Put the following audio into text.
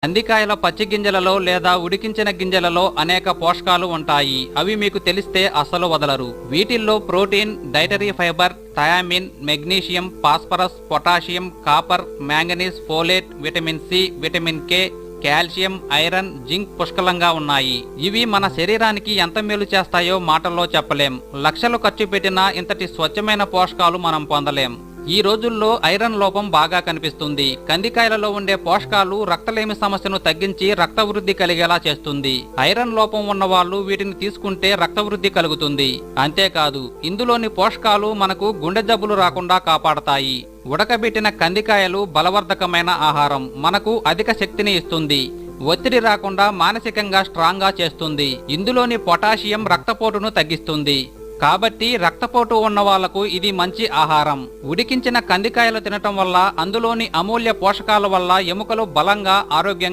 కందికాయల పచ్చి గింజలలో లేదా ఉడికించిన గింజలలో అనేక పోషకాలు ఉంటాయి. అవి మీకు తెలిస్తే అస్సలు వదలరు. వీటిల్లో protein, dietary fibre, thiamine, magnesium, phosphorus, potassium, copper, manganese, folate, vitamin C, vitamin K, calcium, iron, zinc పుష్కలంగా ఉన్నాయి. ఇవి మన శరీరానికి ఎంత మేలు చేస్తాయో మాటల్లో చెప్పలేం. లక్షలు ఖర్చు పెట్టినా ఇంతటి స్వచ్ఛమైన పోషకాలు మనం పొందలేం. ఈ రోజుల్లో ఐరన్ లోపం బాగా కనిపిస్తుంది. కందికాయలలో ఉండే పోషకాలు రక్తలేమి సమస్యను తగ్గించి రక్త వృద్ధి కలిగేలా చేస్తుంది. ఐరన్ లోపం ఉన్న వాళ్ళు వీటిని తీసుకుంటే రక్త వృద్ధి కలుగుతుంది. అంతేకాదు ఇందులోని పోషకాలు మనకు గుండె జబ్బులు రాకుండా కాపాడతాయి. ఉడకబెట్టిన కందికాయలు బలవర్ధకమైన ఆహారం. మనకు అధిక శక్తిని ఇస్తుంది. ఒత్తిడి రాకుండా మానసికంగా స్ట్రాంగ్ గా చేస్తుంది. ఇందులోని పొటాషియం రక్తపోటును తగ్గిస్తుంది. కాబట్టి రక్తపోటు ఉన్న వాళ్లకు ఇది మంచి ఆహారం. ఉడికించిన కందికాయలు తినటం వల్ల అందులోని అమూల్య పోషకాల వల్ల ఎముకలు బలంగా ఆరోగ్యంగా